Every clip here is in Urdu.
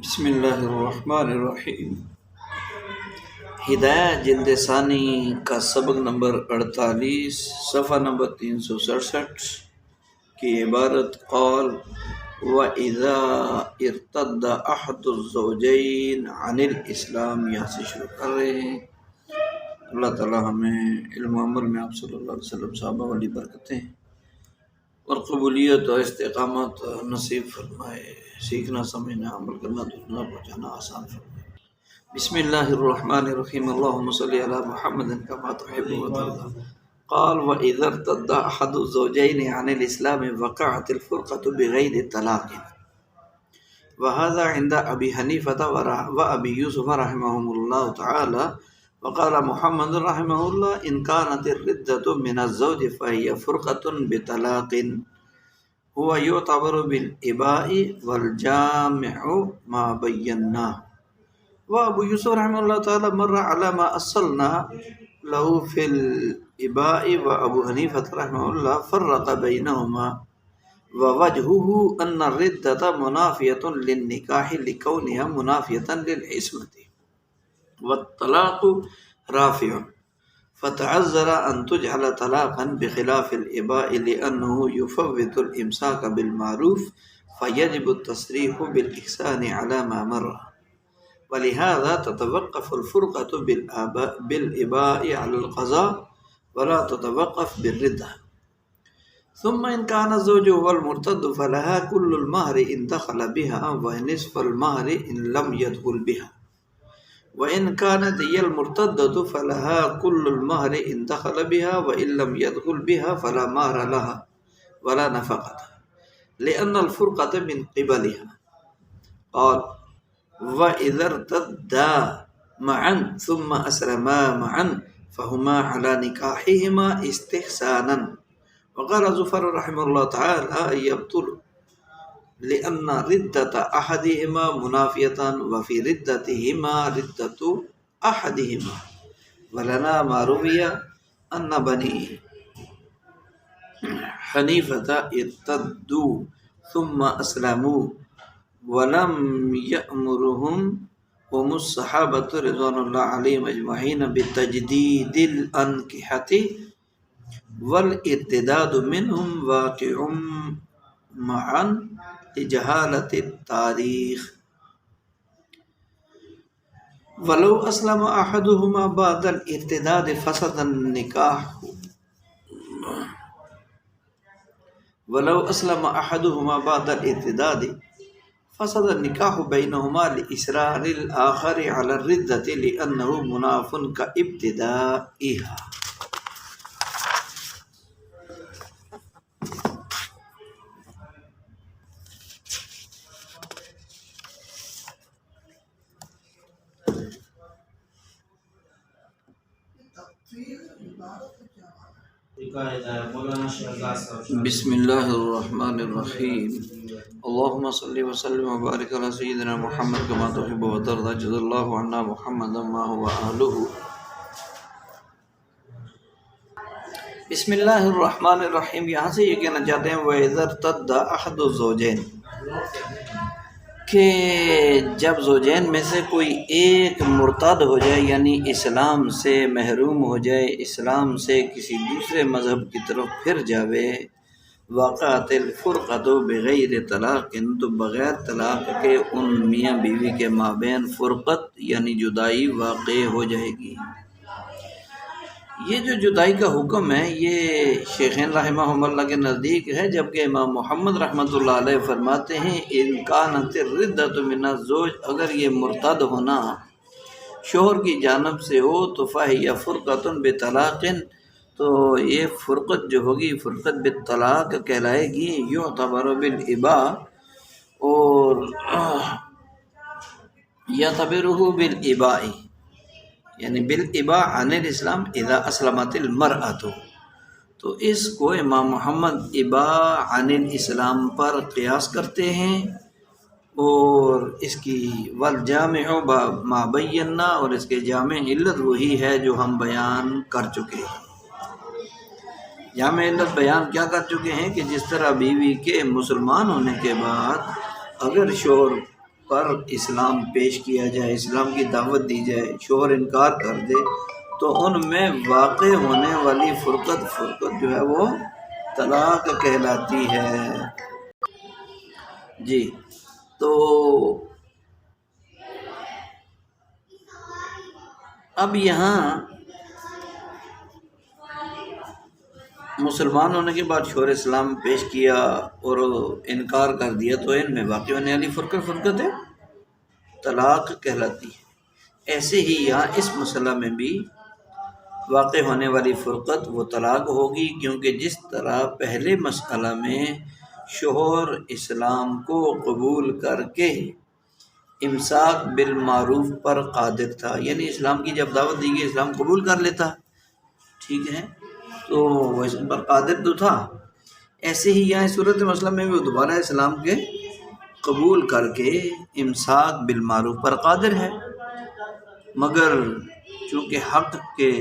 بسم اللہ الرحمن الرحیم۔ ہدایہ جلد ثانی کا سبق نمبر 48 صفحہ نمبر 367 کی عبارت قال وَإِذَا ارْتَدَّ أَحَدُ الزَّوْجَيْنِ عَنِ الْإِسْلَامِ، یہاں سے شروع کر رہے ہیں۔ اللہ تعالی ہمیں علم و عمل میں آپ صلی اللہ علیہ وسلم صحابہ والی برکتیں اور قبولیت اور استقامت نصیب فرمائے، سیکھنا سمجھنا عمل کرنا دنیا پہنچانا آسان فرمائے۔ بسم اللہ الرحمن الرحیم، اللہم صلی علی محمد کما تحب وترضى۔ قال وَإِذَا ارْتَدَّ أَحَدُ الزَّوْجَيْنِ عَنِ الْإِسْلَامِ وَقَعَتِ الْفُرْقَةُ بِغَيْرِ طَلَاقٍ، وهذا عند أبي حنيفة وأبي يوسف رحمهم الله تعالى، وقال محمد رحمه الله إن كانت الردة من الزوج فهي فرقة بطلاق، هو يعتبر بالإباء والجامع ما بيناه. وأبو يوسف رحمه الله تعالى مر على ما أصلنا له في الإباء، وأبو حنيفة رحمه الله فرق بينهما، ووجهه أن الردة منافية للنكاح لكونها منافية للعصمة، والطلاق رافع، فتعذر أن تجعل طلاقا بخلاف الإباء لأنه يفوت الإمساك بالمعروف فيجب التصريح بالإحسان على ما مر، ولهذا تتوقف الفرقة بالإباء على القضاء ولا تتوقف بالردة. ثم إن كان الزوج هو المرتد فلها كل المهر إن دخل بها ونصف المهر إن لم يدخل بها، وإن كانت هي المرتدة فلها كل المهر إن دخل بها وإن لم يدخل بها فلا مهر لها ولا نفقة، لأن الفرقة من قبلها. قال وإذا ارتدا معا ثم أسلما معا فهما على نكاحهما استحسانا. وقال زفر رحمه الله تعالى يبطل لأن ردة أحدهما منافية وفي ردتهما ردة أحدهما، ولنا ما روي أن بني حنيفة ارتدوا ثم أسلموا ولم يأمرهم هم الصحابة رضوان الله عليهم أجمعين بتجديد الأنكحة، والارتداد منهم واقع معا لجهالة التاريخ. ولو أسلم أحدهما بعد الارتداد فسد النكاح، ولو أسلم أحدهما بعد الارتداد فسد النكاح بينهما لإصرار الآخر على الردة لأنه مناف كابتدائها. بسم اللہ الرحمن الرحیم، اللہم صلی وسلم وبارک علی سیدنا محمد کما تحب وترضى، جزا اللہ عنا محمدا ما هو اہلہ۔ بسم اللہ الرحمن الرحیم، یہاں سے یہ کہنا چاہتے ہیں وَإِذَا ارْتَدَّ أَحَدُ الزَّوْجَيْنِ، کہ جب زوجین میں سے کوئی ایک مرتد ہو جائے یعنی اسلام سے محروم ہو جائے، اسلام سے کسی دوسرے مذہب کی طرف پھر جاوے، وقعت الفرقۃ بغیر طلاق، تو بغیر طلاق کے ان میاں بیوی کے مابین فرقت یعنی جدائی واقع ہو جائے گی۔ یہ جو جدائی کا حکم ہے یہ شیخین رحمہ اللہ کے نزدیک ہے، جبکہ امام محمد رحمۃ اللہ علیہ فرماتے ہیں ان کانت الردۃ من الزوج، اگر یہ مرتد ہونا شوہر کی جانب سے ہو تو فہی فرقۃ بطلاق، تو یہ فرقت جو ہوگی فرقت بالطلاق کہلائے گی، یعتبر بالاباء، اور یعتبرہ بالاباء یعنی بالاباء عن الاسلام اذا اسلمت المرأة، تو اس کو امام محمد اباء عن الاسلام پر قیاس کرتے ہیں، اور اس کی والجامع ما بینا، اور اس کے جامع علت وہی ہے جو ہم بیان کر چکے ہیں۔ جامع علت بیان کیا کر چکے ہیں کہ جس طرح بیوی کے مسلمان ہونے کے بعد اگر شوہر پر اسلام پیش کیا جائے، اسلام کی دعوت دی جائے، شوہر انکار کر دے تو ان میں واقع ہونے والی فرقت جو ہے وہ طلاق کہلاتی ہے۔ جی تو اب یہاں مسلمان ہونے کے بعد شوہر اسلام پیش کیا اور انکار کر دیا تو ان میں واقع ہونے والی فرقت ہے طلاق کہلاتی ہے۔ ایسے ہی یہاں اس مسئلہ میں بھی واقع ہونے والی فرقت وہ طلاق ہوگی، کیونکہ جس طرح پہلے مسئلہ میں شوہر اسلام کو قبول کر کے امساک بالمعروف پر قادر تھا، یعنی اسلام کی جب دعوت دی گئی اسلام قبول کر لیتا، ٹھیک ہے، تو وہ اس پر قادر تو تھا، ایسے ہی یہاں صورت مسئلہ میں وہ دوبارہ اسلام کے قبول کر کے امساک بالمعروف پر قادر ہے، مگر چونکہ حق کے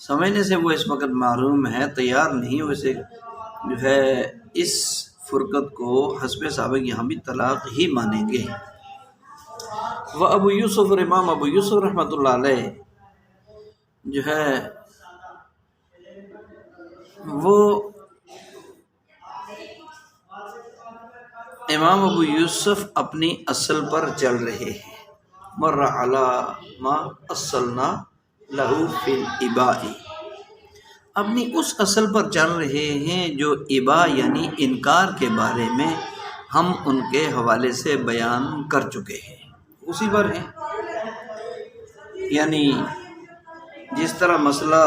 سمجھنے سے وہ اس وقت محروم ہے، تیار نہیں، ویسے جو ہے اس فرقت کو حسب سابق یہاں بھی طلاق ہی مانیں گے۔ وہ ابو یوسف اور امام ابو یوسف رحمۃ اللہ علیہ جو ہے وہ امام ابو یوسف اپنی اصل پر چل رہے ہیں، مر علی ما اصلنا لہو فی الاباء، اپنی اس اصل پر چل رہے ہیں جو اباء یعنی انکار کے بارے میں ہم ان کے حوالے سے بیان کر چکے ہیں، اسی پر ہیں، یعنی جس طرح مسئلہ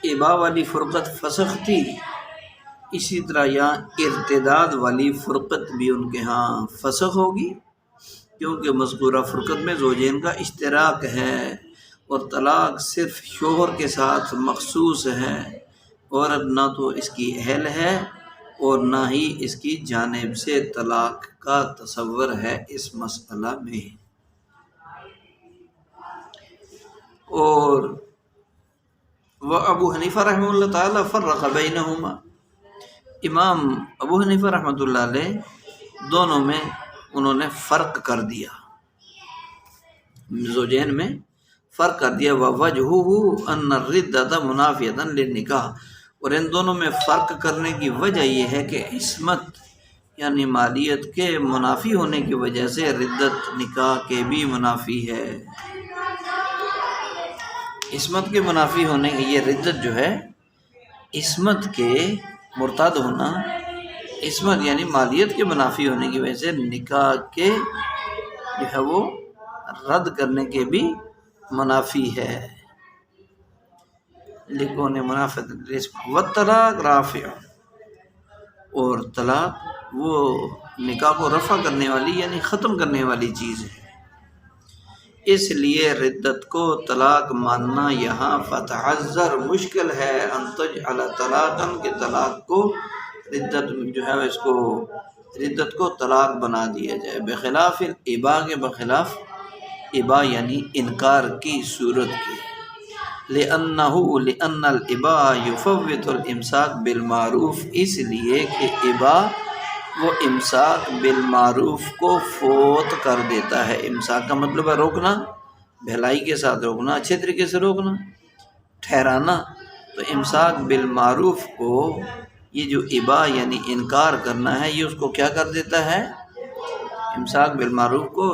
اباء والی فرقت فسخ تھی، اسی طرح یہاں ارتداد والی فرقت بھی ان کے ہاں فسخ ہوگی، کیونکہ مذکورہ فرقت میں زوجین کا اشتراک ہے اور طلاق صرف شوہر کے ساتھ مخصوص ہے، عورت نہ تو اس کی اہل ہے اور نہ ہی اس کی جانب سے طلاق کا تصور ہے اس مسئلہ میں۔ اور وہ ابو حنیفہ رحمہ اللہ تعالیٰ فرق بینہما، امام ابو حنیفہ رحمۃ اللہ علیہ دونوں میں انہوں نے فرق کر دیا، زوجین میں فرق کر دیا، وَوَجْهُهُ أَنَّ الرِّدَّةَ مُنَافِيَةً لِلنِّكَاحِ، اور ان دونوں میں فرق کرنے کی وجہ یہ ہے کہ عصمت یعنی مالیت کے منافی ہونے کی وجہ سے ردت نکاح کے بھی منافی ہے، عصمت کے منافی ہونے کی یہ ردت جو ہے عصمت کے مرتد ہونا، عصمت یعنی مالیت کے منافی ہونے کی وجہ سے نکاح کے جو ہے وہ رد کرنے کے بھی منافی ہے، لکھوں نے منافع والطلاق رافع، اور طلاق وہ نکاح کو رفع کرنے والی یعنی ختم کرنے والی چیز ہے، اس لیے ردت کو طلاق ماننا یہاں فتعذر مشکل ہے، ان تجعل طلاقا کہ طلاق کو ردت جو ہے اس کو ردت کو طلاق بنا دیا جائے، بخلاف الاباء کے بخلاف اباء یعنی انکار کی صورت کی، لأن الاباء یفوت الامساک بالمعروف، اس لیے کہ اباء وہ امساک بالمعروف کو فوت کر دیتا ہے، امساک کا مطلب ہے روکنا، بھلائی کے ساتھ روکنا، اچھے طریقے سے روکنا، ٹھہرانا، تو امساک بالمعروف کو یہ جو اباء یعنی انکار کرنا ہے یہ اس کو کیا کر دیتا ہے، امساک بالمعروف کو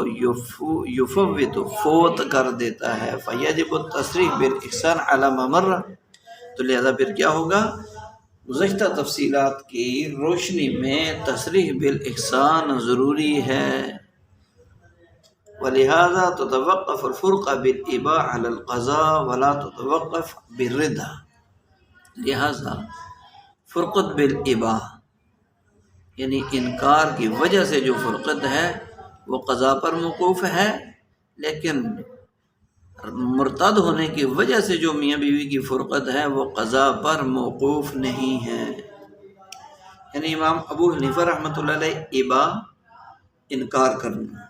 یفوت فوت کر دیتا ہے، فیجب التصریح بالاحسان علی ما مر، تو لہذا پھر کیا ہوگا، گزشتہ تفصیلات کی روشنی میں تصریح بالاحسان ضروری ہے، ولہذا تتوقف الفرقہ بالاباء علی القضاء ولا تتوقف بالردہ، لہذا فرقت بالاباء یعنی انکار کی وجہ سے جو فرقت ہے وہ قضاء پر موقوف ہے، لیکن مرتد ہونے کی وجہ سے جو میاں بیوی کی فرقت ہے وہ قضاء پر موقوف نہیں ہے، یعنی امام ابو حنیفہ رحمۃ اللہ علیہ اباء انکار کرنا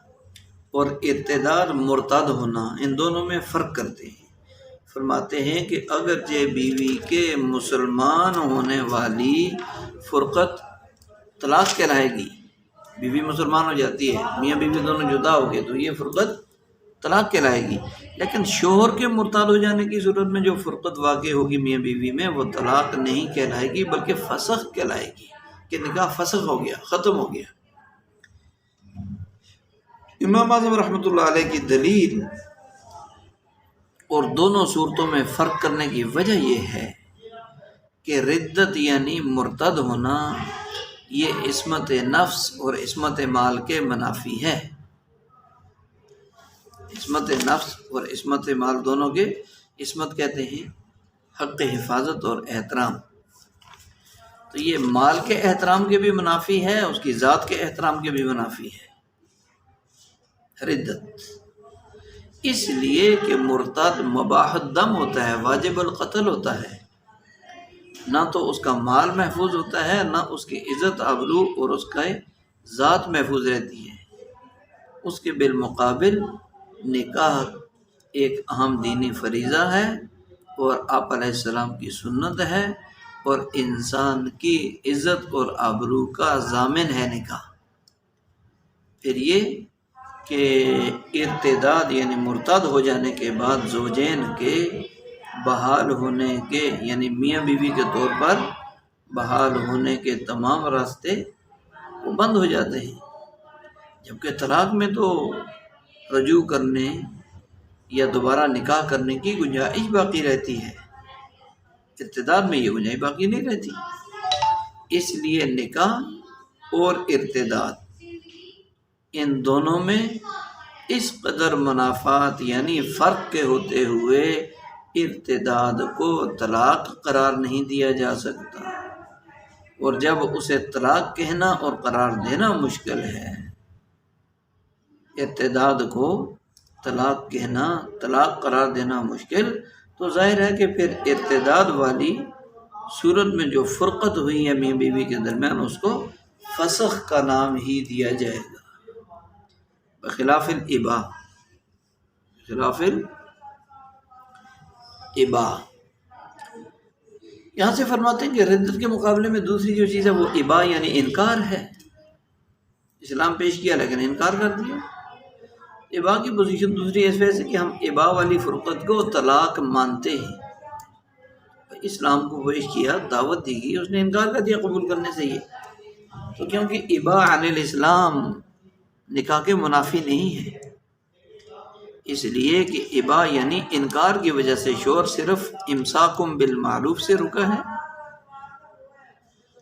اور ارتداد مرتد ہونا ان دونوں میں فرق کرتے ہیں، فرماتے ہیں کہ اگرچہ بیوی کے مسلمان ہونے والی فرقت طلاق کہلائے گی، بیوی مسلمان ہو جاتی ہے، میاں بیوی دونوں جدا ہو گئے تو یہ فرقت طلاق کہلائے گی۔ لیکن شوہر کے مرتد ہو جانے کی صورت میں جو فرقت واقع ہوگی میاں بیوی میں، وہ طلاق نہیں کہلائے گی بلکہ فسخ کہلائے گی کہ نکاح فسخ ہو گیا، ختم ہو گیا۔ امام اعظم رحمۃ اللہ علیہ کی دلیل اور دونوں صورتوں میں فرق کرنے کی وجہ یہ ہے کہ ردت یعنی مرتد ہونا یہ عصمت نفس اور عصمت مال کے منافی ہے۔ عصمت نفس اور عصمت مال دونوں کے، عصمت کہتے ہیں حق حفاظت اور احترام، تو یہ مال کے احترام کے بھی منافی ہے، اس کی ذات کے احترام کے بھی منافی ہے ردت، اس لیے کہ مرتد مباح الدم ہوتا ہے، واجب القتل ہوتا ہے، نہ تو اس کا مال محفوظ ہوتا ہے، نہ اس کی عزت آبرو اور اس کا ذات محفوظ رہتی ہے۔ اس کے بالمقابل نکاح ایک اہم دینی فریضہ ہے اور آپ علیہ السلام کی سنت ہے، اور انسان کی عزت اور آبرو کا ضامن ہے نکاح۔ پھر یہ کہ ارتداد یعنی مرتد ہو جانے کے بعد زوجین کے بحال ہونے کے، یعنی میاں بیوی کے طور پر بحال ہونے کے تمام راستے وہ بند ہو جاتے ہیں، جبکہ طلاق میں تو رجوع کرنے یا دوبارہ نکاح کرنے کی گنجائش باقی رہتی ہے، ارتداد میں یہ گنجائش باقی نہیں رہتی۔ اس لیے نکاح اور ارتداد ان دونوں میں اس قدر منافات یعنی فرق کے ہوتے ہوئے ارتداد کو طلاق قرار نہیں دیا جا سکتا، اور جب اسے طلاق کہنا اور قرار دینا مشکل ہے، ارتداد کو طلاق کہنا، طلاق قرار دینا مشکل، تو ظاہر ہے کہ پھر ارتداد والی صورت میں جو فرقت ہوئی ہے میاں بیوی کے درمیان، اس کو فسخ کا نام ہی دیا جائے گا، بخلاف الاباح، خلاف الاباح۔ یہاں سے فرماتے ہیں کہ ردت کے مقابلے میں دوسری جو چیز ہے وہ اباح یعنی انکار ہے۔ اسلام پیش کیا لیکن انکار کر دیا۔ اباح کی پوزیشن دوسری اس وجہ سے کہ ہم اباح والی فرقت کو طلاق مانتے ہیں، اسلام کو پیش کیا، دعوت دی گئی، اس نے انکار کر دیا قبول کرنے سے، یہ تو کیونکہ اباح عن الاسلام نکاح کے منافی نہیں ہے، اس لیے کہ اباح یعنی انکار کی وجہ سے شوہر صرف امساکم بالمعروف سے رکا ہے،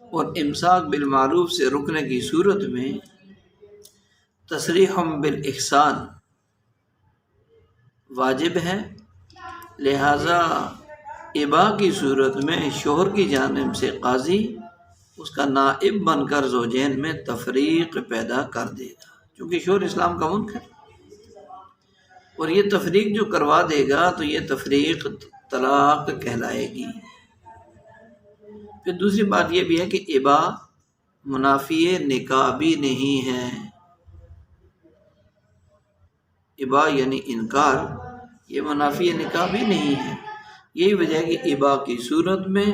اور امساک بالمعروف سے رکنے کی صورت میں تصریح بالاحسان واجب ہے، لہذا اباح کی صورت میں شوہر کی جانب سے قاضی اس کا نائب بن کر زوجین میں تفریق پیدا کر دے گا، کیونکہ شوہر اسلام کا منکر ہے، اور یہ تفریق جو کروا دے گا تو یہ تفریق طلاق کہلائے گی۔ پھر دوسری بات یہ بھی ہے کہ اباح منافی نکاح بھی نہیں ہے، اباح یعنی انکار یہ منافی نکاح بھی نہیں ہے، یہی وجہ ہے کہ اباح کی صورت میں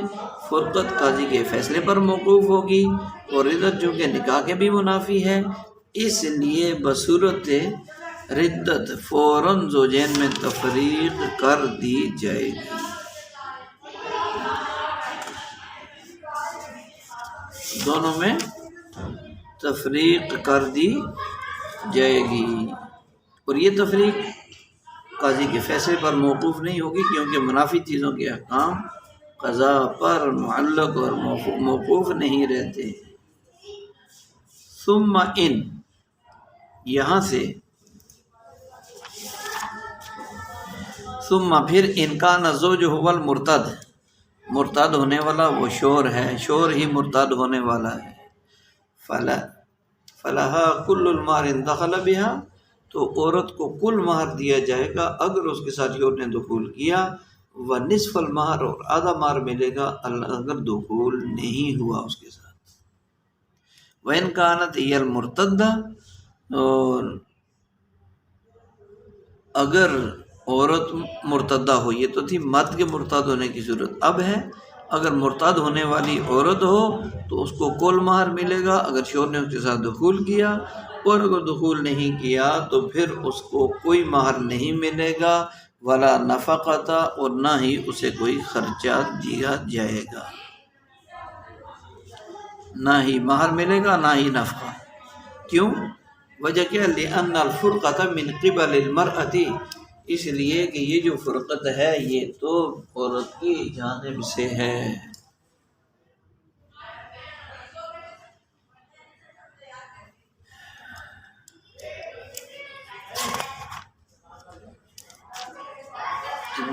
فرقت قاضی کے فیصلے پر موقوف ہوگی، اور ردت جو کہ نکاح کے بھی منافی ہے، اس لیے بصورت ردت فوراً زوجین میں تفریق کر دی جائے گی۔ دونوں میں تفریق کر دی جائے گی، اور یہ تفریق قاضی کے فیصلے پر موقوف نہیں ہوگی، کیونکہ منافی چیزوں کے احکام قضا پر معلق اور موقوف نہیں رہتے۔ ثم ان، یہاں سے ثم پھر ان کا الزوج هو المرتد، مرتد ہونے والا وہ شوہر ہے، شوہر ہی مرتد ہونے والا ہے، فلها كل المال ان دخل بها، تو عورت کو کل مہر دیا جائے گا اگر اس کے ساتھ شوہر نے دخول کیا، ونصف المہر، اور آدھا مہر ملے گا اگر دخول نہیں ہوا اس کے ساتھ۔ وَإِنْ كَانَتْ هِيَ الْمُرْتَدَّةُ، اور اگر عورت مرتدہ ہو، یہ تو تھی مرد کے مرتد ہونے کی صورت، اب ہے اگر مرتد ہونے والی عورت ہو تو اس کو کل مہر ملے گا اگر شوہر نے اس کے ساتھ دخول کیا، اور اگر دخول نہیں کیا تو پھر اس کو کوئی مہر نہیں ملے گا، ولا نفقۃ، اور نہ ہی اسے کوئی خرچہ دیا جائے گا، نہ ہی مہر ملے گا نہ ہی نفقہ۔ کیوں؟ وجہ کیا؟ لأن الفرقۃ من قبل المرأۃ، اس لیے کہ یہ جو فرقت ہے یہ تو عورت کی جانب سے ہے۔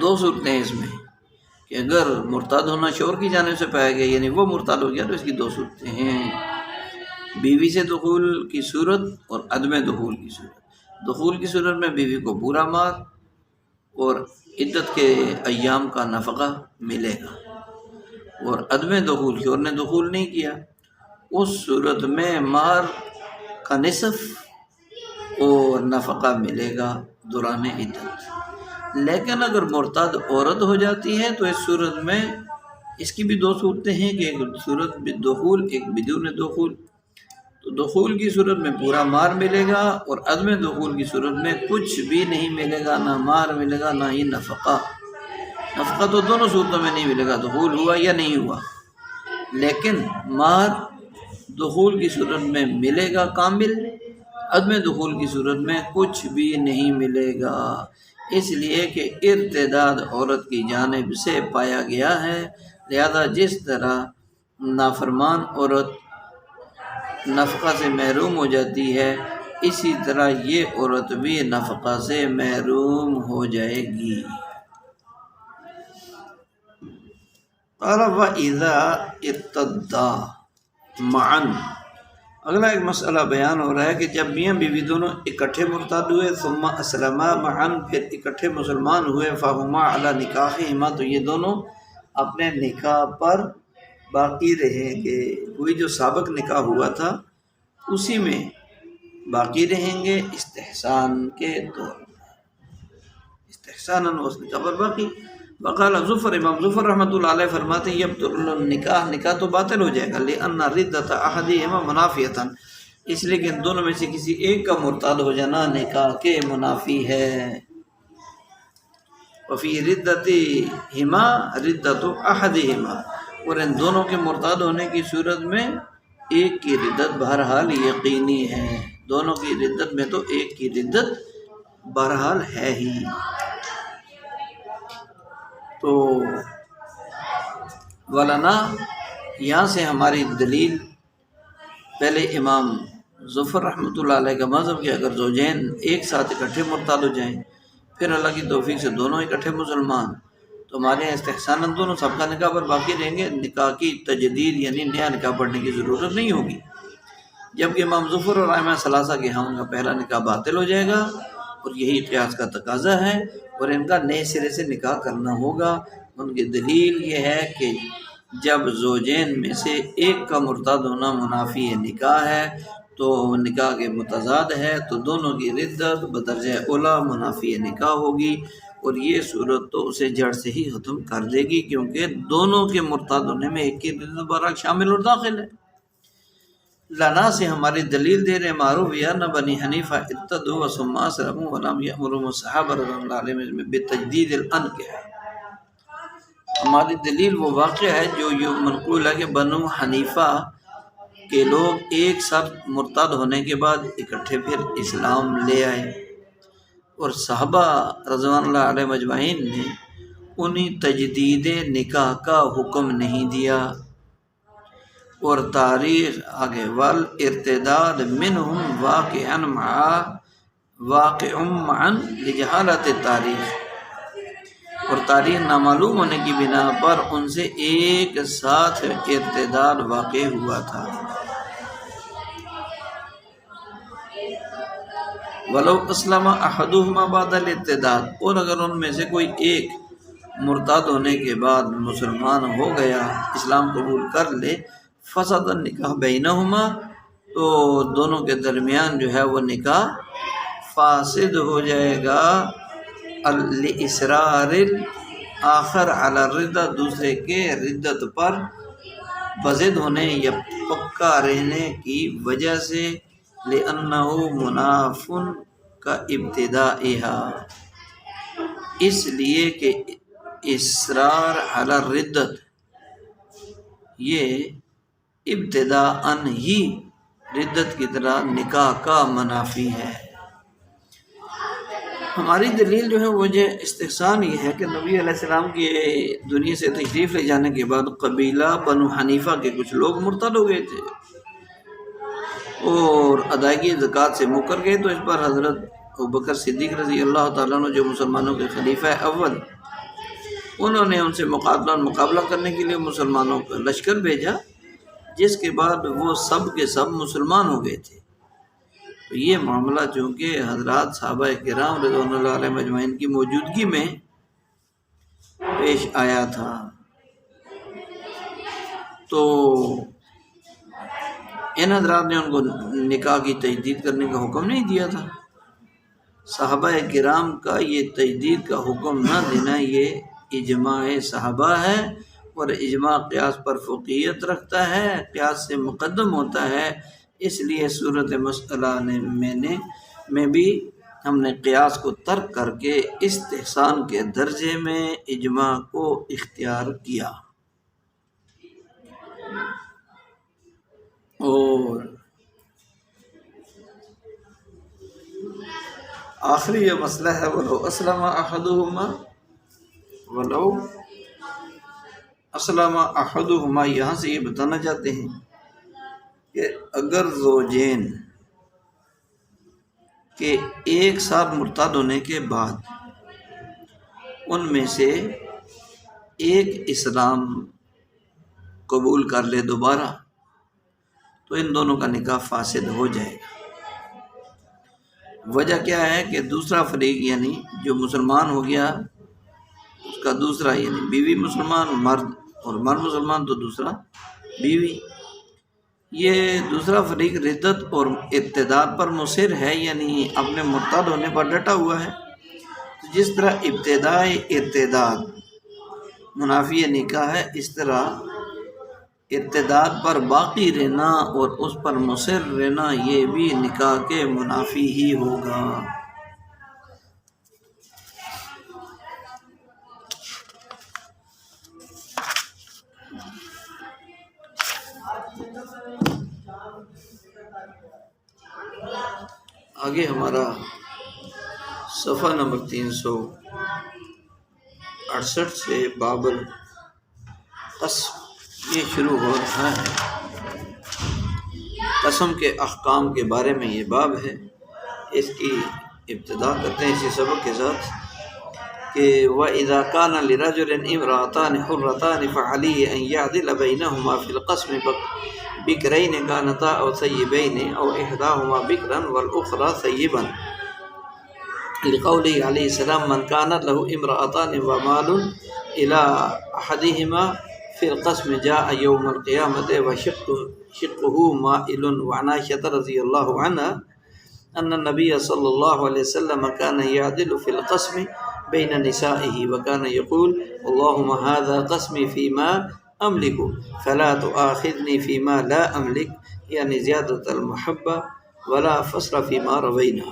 دو صورتیں ہیں اس میں کہ اگر مرتد ہونا شوہر کی جانب سے پایا گیا یعنی وہ مرتد ہو گیا تو اس کی دو صورتیں ہیں، بیوی سے دخول کی صورت اور عدم دخول کی صورت۔ دخول کی صورت میں بیوی کو پورا مہر اور عدت کے ایام کا نفقہ ملے گا، اور عدم دخول شوہر نے دخول نہیں کیا، اس صورت میں مہر کا نصف اور نفقہ ملے گا دوران عدت۔ لیکن اگر مرتد عورت ہو جاتی ہے تو اس صورت میں اس کی بھی دو صورتیں ہیں کہ ایک صورت دخول ایک بدون دخول۔ تو دخول کی صورت میں پورا مہر ملے گا، اور عدم دخول کی صورت میں کچھ بھی نہیں ملے گا، نہ مہر ملے گا نہ ہی نفقہ۔ نفقہ تو دونوں صورتوں میں نہیں ملے گا، دخول ہوا یا نہیں ہوا، لیکن مہر دخول کی صورت میں ملے گا کامل، عدم دخول کی صورت میں کچھ بھی نہیں ملے گا، اس لیے کہ ارتداد عورت کی جانب سے پایا گیا ہے، لہذا جس طرح نافرمان عورت نفقہ سے محروم ہو جاتی ہے، اسی طرح یہ عورت بھی نفقہ سے محروم ہو جائے گی۔ قال وَإِذَا ارْتَدَّا مَعًا، اگلا ایک مسئلہ بیان ہو رہا ہے کہ جب میاں بیوی دونوں اکٹھے مرتد ہوئے، ثم اسلما معًا، پھر اکٹھے مسلمان ہوئے، فہما علی نکاحہما، تو یہ دونوں اپنے نکاح پر باقی رہیں گے، وہی جو سابق نکاح ہوا تھا اسی میں باقی رہیں گے استحسان کے طور پر، استحساناً اس نکاح پر باقی۔ وقال ظفر، امام ظفر رحمۃ اللہ علیہ فرماتے ہیں یبطل النکاح، نکاح تو باطل ہو جائے گا، لأن ردۃ احدہما منافیۃ، اس لیے کہ ان دونوں میں سے کسی ایک کا مرتد ہو جانا نکاح کے منافی ہے۔ وفی ردتہما ردۃ احدہما، اور ان دونوں کے مرتد ہونے کی صورت میں ایک کی ردت بہرحال یقینی ہے، دونوں کی ردت میں تو ایک کی ردت بہرحال ہے ہی۔ تو ولنا، یہاں سے ہماری دلیل پہلے امام ظفر رحمۃ اللہ علیہ کا مذہب کہ اگر زوجین ایک ساتھ اکٹھے مرتد ہو جائیں، پھر اللہ کی توفیق سے دونوں اکٹھے مسلمان، تو ہمارے یہاں استحساناً دونوں سب کا نکاح پر باقی رہیں گے، نکاح کی تجدید یعنی نیا نکاح پڑھنے کی ضرورت نہیں ہوگی، جبکہ امام ظفر اور ائمہ ثلاثہ کے ہاں ان کا پہلا نکاح باطل ہو جائے گا، اور یہی قیاس کا تقاضا ہے، اور ان کا نئے سرے سے نکاح کرنا ہوگا۔ ان کی دلیل یہ ہے کہ جب زوجین میں سے ایک کا مرتد ہونا منافی نکاح ہے تو نکاح کے متضاد ہے، تو دونوں کی ردت بدرجہ اولیٰ منافی نکاح ہوگی، اور یہ صورت تو اسے جڑ سے ہی ختم کر دے گی، کیونکہ دونوں کے مرتد ہونے میں ایک کی ردت برحق شامل اور داخل ہے۔ لنا سے ہماری دلیل دے رہے معروف یا نہ بنی حنیفہ ارتدوا ثم اسلموا ولم یأمرهم الصحابہ رضی اللہ علیہم بتجدید الانکحہ، ہماری دلیل وہ واقعہ ہے جو یہ منقول ہے کہ بنو حنیفہ کے لوگ ایک ساتھ مرتد ہونے کے بعد اکٹھے پھر اسلام لے آئے، اور صحابہ رضوان اللہ علیہ مجمعین نے انہیں تجدید نکاح کا حکم نہیں دیا، اور تاریخ آگے والارتداد منہم واقع معا لجہالت تاریخ، اور تاریخ نامعلوم ہونے کی بنا پر ان سے ایک ساتھ ارتداد واقع ہوا تھا۔ ولو اسلم احدہما بعد الارتداد، اور اگر ان میں سے کوئی ایک مرتد ہونے کے بعد مسلمان ہو گیا، اسلام قبول کر لے، فسد النکاح بینہما، تو دونوں کے درمیان جو ہے وہ نکاح فاسد ہو جائے گا، لإصرار آخر علی الردہ دوسرے کے ردت پر بضد ہونے یا پکا رہنے کی وجہ سے، لأنہ مناف کا ابتدائہا، اس لیے کہ اصرار علی الردت یہ ابتداءً ہی ردت کی طرح نکاح کا منافی ہے۔ ہماری دلیل جو ہے وجہ استحسان یہ ہے کہ نبی علیہ السلام کی دنیا سے تشریف لے جانے کے بعد قبیلہ بنو حنیفہ کے کچھ لوگ مرتد ہو گئے تھے اور ادائیگی زکوٰۃ سے مکر گئے، تو اس پر حضرت ابوبکر صدیق رضی اللہ تعالیٰ عنہ جو مسلمانوں کے خلیفہ اول، انہوں نے ان سے مقابلہ کرنے کے لیے مسلمانوں کا لشکر بھیجا، جس کے بعد وہ سب کے سب مسلمان ہو گئے تھے۔ تو یہ معاملہ چونکہ حضرات صحابہ کرام رضوان اللہ علیہ مجمعین کی موجودگی میں پیش آیا تھا، تو ان حضرات نے ان کو نکاح کی تجدید کرنے کا حکم نہیں دیا تھا۔ صحابہ کرام کا یہ تجدید کا حکم نہ دینا یہ اجماع صحابہ ہے، اور اجماع قیاس پر فقیت رکھتا ہے، قیاس سے مقدم ہوتا ہے۔ اس لیے صورت مسئلہ میں بھی ہم نے قیاس کو ترک کر کے استحسان کے درجے میں اجماع کو اختیار کیا۔ اور آخری یہ مسئلہ ہے ولو اسلم احدہما، یہاں سے یہ بتانا چاہتے ہیں کہ اگر زوجین کے ایک ساتھ مرتد ہونے کے بعد ان میں سے ایک اسلام قبول کر لے دوبارہ، تو ان دونوں کا نکاح فاسد ہو جائے گا۔ وجہ کیا ہے کہ دوسرا فریق یعنی جو مسلمان ہو گیا، اس کا دوسرا یعنی بیوی مسلمان مرد اور مرد مسلمان تو دوسرا بیوی، یہ دوسرا فریق ردت اور ارتداد پر مصر ہے، یعنی اپنے مرتد ہونے پر ڈٹا ہوا ہے۔ جس طرح ابتدائی ارتداد منافی نکاح ہے، اس طرح ارتداد پر باقی رہنا اور اس پر مصر رہنا یہ بھی نکاح کے منافی ہی ہوگا۔ آگے ہمارا صفحہ نمبر 368 سے باب القسم یہ شروع ہو رہا ہے۔ قسم کے احکام کے بارے میں یہ باب ہے۔ اس کی ابتدا کرتے ہیں اسی سبق کے ساتھ کہ وَإِذَا كَانَ لِرَجُلٍ امْرَأَتَانِ حُرَّتَانِ فَعَلَيْهِ أَنْ يَعْدِلَ بَيْنَهُمَا فِي الْقَسْمِ بِكْرَيْنِ كَانَتَا أَوْ ثَيِّبَيْنِ أَوْ إِحْدَاهُمَا بِكْرًا وَالْأُخْرَى ثَيِّبًا، لقوله عليه السلام من كانت له امرأتان ومال إلى أحدهما في القسم جاء يوم القيامة وشقه مائل۔ وعن عائشة رضي الله عنها أن النبي صلى الله عليه وسلم كان يعدل في القسم بين نسائه وكان يقول اللهم هذا قسمي فيما أملك فلا تؤاخذني فيما لا أملك، يعني زيادة المحبة ولا فصل فيما روينا،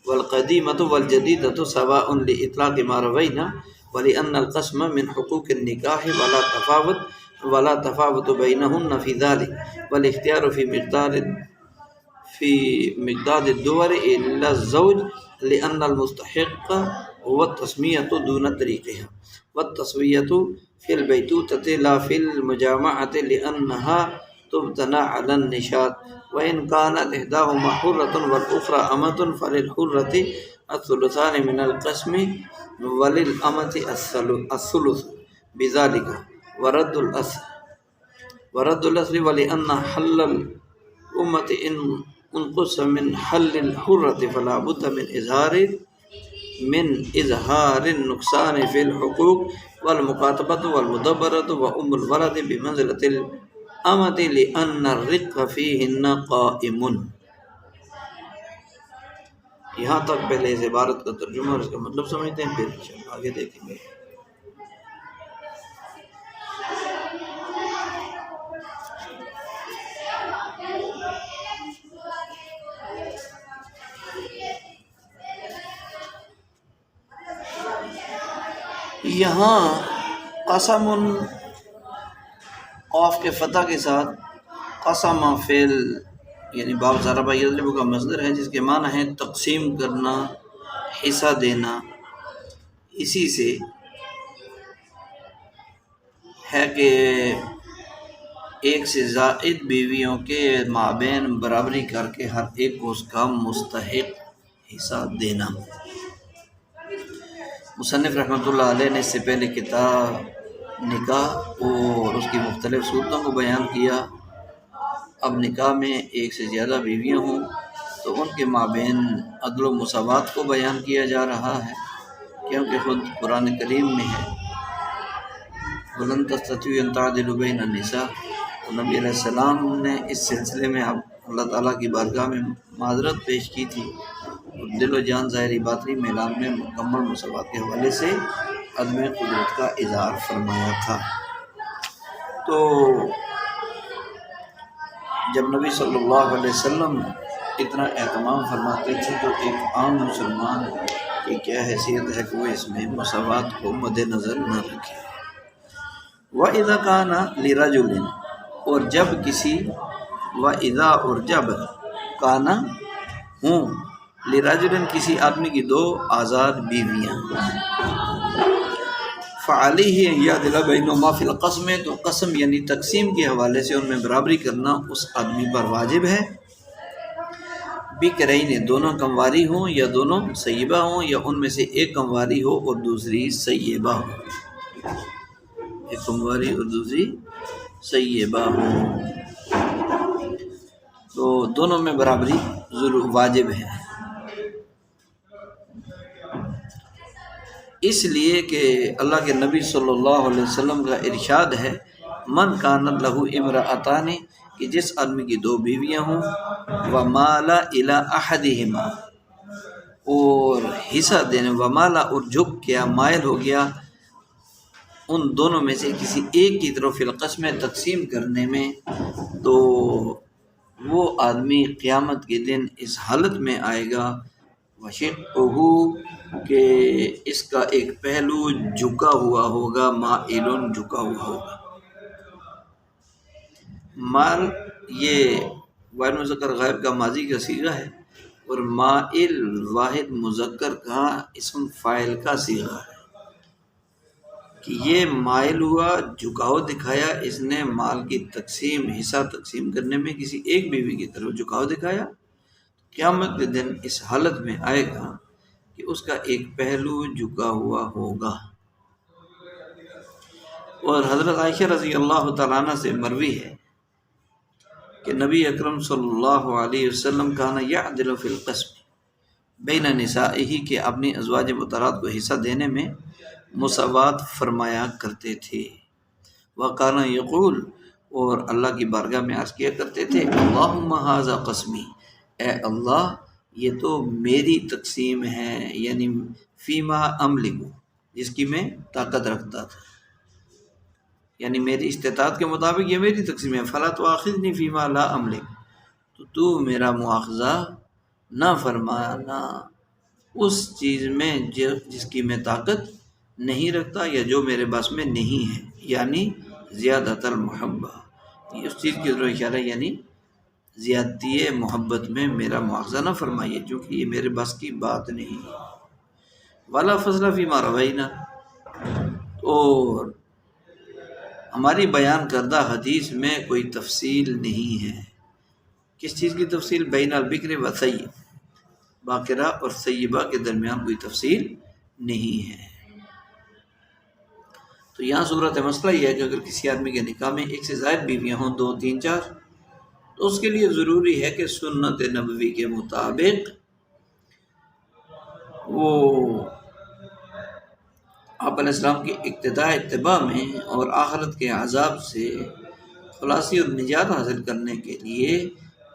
والقديمة والجديدة سواء لإطلاق ما روينا، ولأن القسم من حقوق النكاح ولا تفاوت بينهن في ذلك، والاختيار في مقدار الدور إلا الزوج، لأن المستحق هو التسمية دون طريقها، والتسوية في البيتوتة لا في المجامعة لأنها تبتنى على النشاط، وإن كانت إحداهما حرة والأخرى أمة فللحرة الثلثان من القسم وللأمة الثلث بذلك ورد الأصل، ولأن حل الأمة إن انقص من حل الحرة فلا بد من إظهار النقصان في الحقوق، والمكاتبة والمدبرة وأم الولد بمنزلة الأمة لأن الرق فيهن قائم۔ یہاں تک پہلے اس عبارت کا ترجمہ اور اس کا مطلب سمجھتے ہیں، پھر آگے دیکھیں گے۔ یہاں قسم قاف کے فتح کے ساتھ قسم فعل یعنی باب ضربہ یضرب کا مصدر ہے، جس کے معنی ہے تقسیم کرنا، حصہ دینا۔ اسی سے ہے کہ ایک سے زائد بیویوں کے مابین برابری کر کے ہر ایک کو اس کا مستحق حصہ دینا۔ مصنف رحمۃ اللہ علیہ نے اس سے پہلے کتاب نکاح اور اس کی مختلف صورتوں کو بیان کیا۔ اب نکاح میں ایک سے زیادہ بیویاں ہوں تو ان کے مابین عدل و مساوات کو بیان کیا جا رہا ہے، کیونکہ خود قرآن کریم میں ہے وَلَن تَسْتَطِيعُوا أَن تَعْدِلُوا بَيْنَ النِّسَاءِ۔ تو نبی علیہ السلام نے اس سلسلے میں اللہ تعالیٰ کی بارگاہ میں معذرت پیش کی تھی اور دل و جان ظاہری باطنی میلان میں مکمل مساوات کے حوالے سے عدم قدرت کا اظہار فرمایا تھا۔ تو جب نبی صلی اللہ علیہ وسلم اتنا اہتمام فرماتے تھے تو ایک عام مسلمان کی کیا حیثیت ہے کہ وہ اس میں مساوات کو مد نظر نہ رکھے۔ وَإِذَا كَانَ لِرَجُلٍ، اور جب کسی، وَإِذَا اور جب، کانا ہوں، لِرَجُلٍ کسی آدمی کی دو آزاد بیویاں، فَعَلَيْهِ أَن يَعْدِلَ بَيْنَهُمَا فِي الْقَسْمِ، تو قسم یعنی تقسیم کے حوالے سے ان میں برابری کرنا اس آدمی پر واجب ہے۔ بِکْرَیْنِ، دونوں کمواری ہوں یا دونوں سیبہ ہوں، یا ان میں سے ایک کمواری ہو اور دوسری سیبہ ہو، ایک کمواری اور دوسری سیبہ ہو، تو دونوں میں برابری ضرور واجب ہے۔ اس لیے کہ اللہ کے نبی صلی اللہ علیہ وسلم کا ارشاد ہے من کانت لہ امرأتان، کہ جس آدمی کی دو بیویاں ہوں، ومال الی احدہما، اور حصہ دینے، ومالا اور جھک گیا، مائل ہو گیا ان دونوں میں سے کسی ایک کی طرف فی القسم تقسیم کرنے میں، تو وہ آدمی قیامت کے دن اس حالت میں آئے گا وشقہ، کہ اس کا ایک پہلو جھکا ہوا ہوگا، مائلن جھکا ہوا ہوگا۔ مال یہ واحد مذکر غائب کا ماضی کا صیغہ ہے، اور مائل واحد مذکر کا اسم فاعل کا صیغہ ہے، کہ یہ مائل ہوا، جھکاؤ دکھایا، اس نے مال کی تقسیم، حصہ تقسیم کرنے میں کسی ایک بیوی کی طرف جھکاؤ دکھایا، قیامت کے دن اس حالت میں آئے گا کہ اس کا ایک پہلو جھکا ہوا ہوگا۔ اور حضرت عائشہ رضی اللہ تعالیٰ عنہ سے مروی ہے کہ نبی اکرم صلی اللہ علیہ وسلم کان یعدل فی القسم بین نسائہ، کہ اپنی ازواج مطہرات کو حصہ دینے میں مساوات فرمایا کرتے تھے۔ وکان یقول، اور اللہ کی بارگاہ میں عرض کیا کرتے تھے اللہم ھذا قسمی، اے اللہ یہ تو میری تقسیم ہے، یعنی فیما املک، جس کی میں طاقت رکھتا تھا، یعنی میری استطاعت کے مطابق یہ میری تقسیم ہے، فلا تؤاخذنی فیما لا املک، تو میرا مواخذہ نہ فرمانا اس چیز میں جس کی میں طاقت نہیں رکھتا یا جو میرے بس میں نہیں ہے، یعنی زیادت المحبہ، اس چیز کی ضرورت اشارہ، یعنی زیادتی محبت میں میرا مواخذہ نہ فرمائیے، چونکہ یہ میرے بس کی بات نہیں۔ ولا فضل فیما روینا، اور ہماری بیان کردہ حدیث میں کوئی تفصیل نہیں ہے۔ کس چیز کی تفصیل؟ بین البکر و ثیب، باقرہ اور ثیبہ کے درمیان کوئی تفصیل نہیں ہے۔ تو یہاں صورت مسئلہ یہ ہے کہ اگر کسی آدمی کے نکاح میں ایک سے زائد بیویاں ہوں، 2 3 4، تو اس کے لیے ضروری ہے کہ سنت نبوی کے مطابق وہ آپ علیہ السلام کی اقتداء اتباع میں اور آخرت کے عذاب سے خلاصی اور نجات حاصل کرنے کے لیے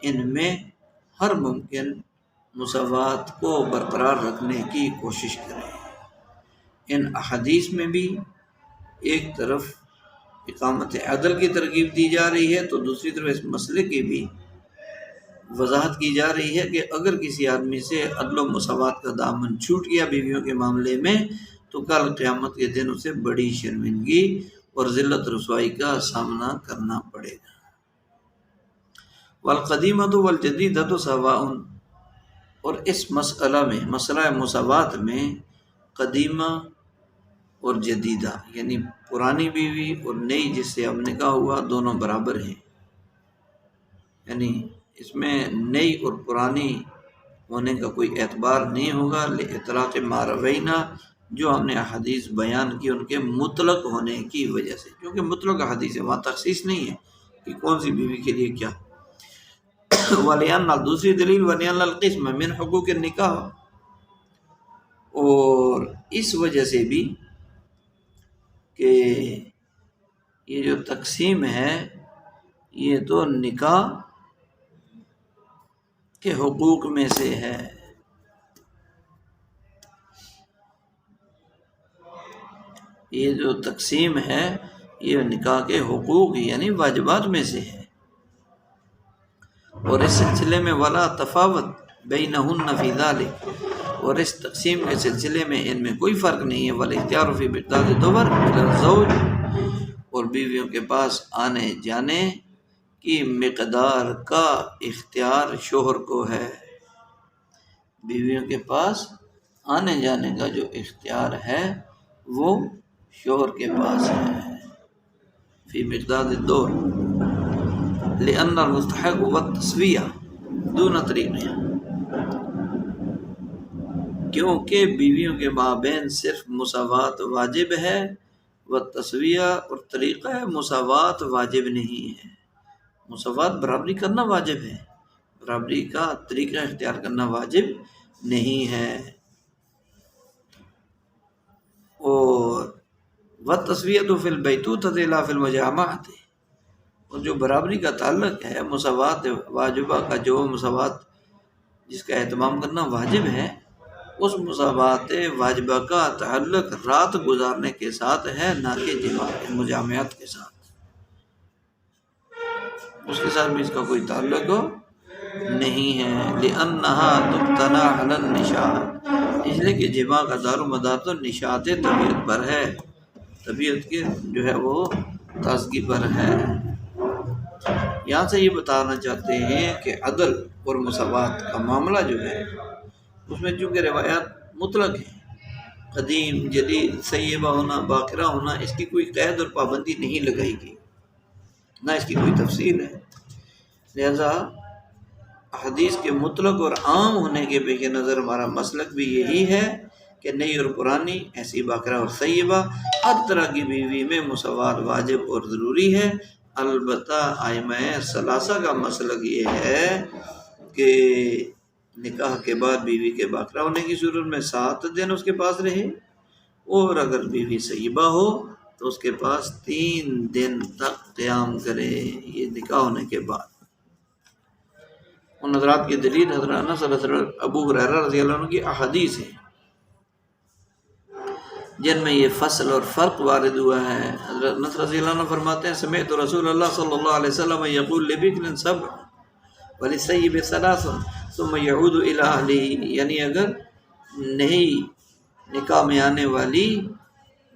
ان میں ہر ممکن مساوات کو برقرار رکھنے کی کوشش کریں۔ ان احادیث میں بھی ایک طرف اقامت عدل کی ترغیب دی جا رہی ہے، تو دوسری طرف اس مسئلے کی بھی وضاحت کی جا رہی ہے کہ اگر کسی آدمی سے عدل و مساوات کا دامن چھوٹ گیا بیویوں کے معاملے میں، تو کل قیامت کے دن اسے بڑی شرمندگی اور ذلت رسوائی کا سامنا کرنا پڑے گا۔ والقدیمۃ والجدیدۃ سواء، اور اس مسئلہ میں، مسئلہ مساوات میں، قدیمہ اور جدیدہ یعنی پرانی بیوی اور نئی جس سے اب نکاح ہوا دونوں برابر ہیں، یعنی اس میں نئی اور پرانی ہونے کا کوئی اعتبار نہیں ہوگا لاطلاق ما روینا، جو ہم نے احادیث بیان کی ان کے مطلق ہونے کی وجہ سے، کیونکہ مطلق احادیث ہے، وہاں تخصیص نہیں ہے کہ کون سی بیوی کے لیے کیا۔ وَلِأَنَّ، دوسری دلیل، وَلِأَنَّ الْقِسْمَ مِنْ حقوق النکاح، اور اس وجہ سے بھی کہ یہ جو تقسیم ہے یہ تو نکاح کے حقوق میں سے ہے، یہ جو تقسیم ہے یہ نکاح کے حقوق یعنی واجبات میں سے ہے، اور اس سلسلے میں ولا تفاوت بینہن فی ذلک، اور اس تقسیم کے سلسلے میں ان میں کوئی فرق نہیں ہے، والاختیار فی مقدار الدور الی الزوج، اور بیویوں کے پاس آنے جانے کی مقدار کا اختیار شوہر کو ہے، بیویوں کے پاس آنے جانے کا جو اختیار ہے وہ شوہر کے پاس ہے، فی مقدار الدور، لأن المستحق والتسویہ دون طریقہ، کیونکہ بیویوں کے مابین صرف مساوات واجب ہے، والتسویہ، اور طریقہ مساوات واجب نہیں ہے، مساوات برابری کرنا واجب ہے، برابری کا طریقہ اختیار کرنا واجب نہیں ہے، اور والتسویۃ فی البیتوتۃ لا فی المجامعۃ، اور جو برابری کا تعلق ہے مساوات واجبہ کا، جو مساوات جس کا اہتمام کرنا واجب ہے، اس مساوات واجبہ کا تعلق رات گزارنے کے ساتھ ہے، نہ کہ مجامعات کے ساتھ، اس کے ساتھ بھی اس کا کوئی تعلق نہیں ہے، لأنها تبتنى على النشاء، اس لیے کہ جماع کا دار و مدار تو نشاط طبیعت پر ہے، طبیعت کے جو ہے وہ تازگی پر ہے۔ یہاں سے یہ بتانا چاہتے ہیں کہ عدل اور مساوات کا معاملہ جو ہے اس میں چونکہ روایات مطلق ہیں، قدیم، جدید، سیبہ ہونا، باقرہ ہونا، اس کی کوئی قید اور پابندی نہیں لگائی گئی، نہ اس کی کوئی تفصیل ہے، لہذا حدیث کے مطلق اور عام ہونے کے پیش نظر ہمارا مسلک بھی یہی ہے کہ نئی اور پرانی، ایسی باقرہ اور سیبہ، ہر طرح کی بیوی میں مساوات واجب اور ضروری ہے۔ البتہ ائمہ ثلاثہ کا مسلک یہ ہے کہ نکاح کے بعد بیوی کے باقرہ ہونے کی صورت میں 7 دن اس کے پاس رہے، اور اگر بیوی سیبہ ہو تو اس کے پاس 3 دن تک قیام کرے، یہ نکاح ہونے کے بعد۔ ان حضرات کی دلیل حضرت انس اور حضرت ابو ہریرہ رضی اللہ عنہ کی احادیث ہیں جن میں یہ فصل اور فرق وارد ہوا ہے۔ حضرت انس رضی اللہ عنہ فرماتے ہیں سمعت رسول اللہ صلی اللہ علیہ وسلم یقول لبکر 7 وللثیب 3 ثم یعود الی اہلہ، یعنی اگر نئی نکاح میں آنے والی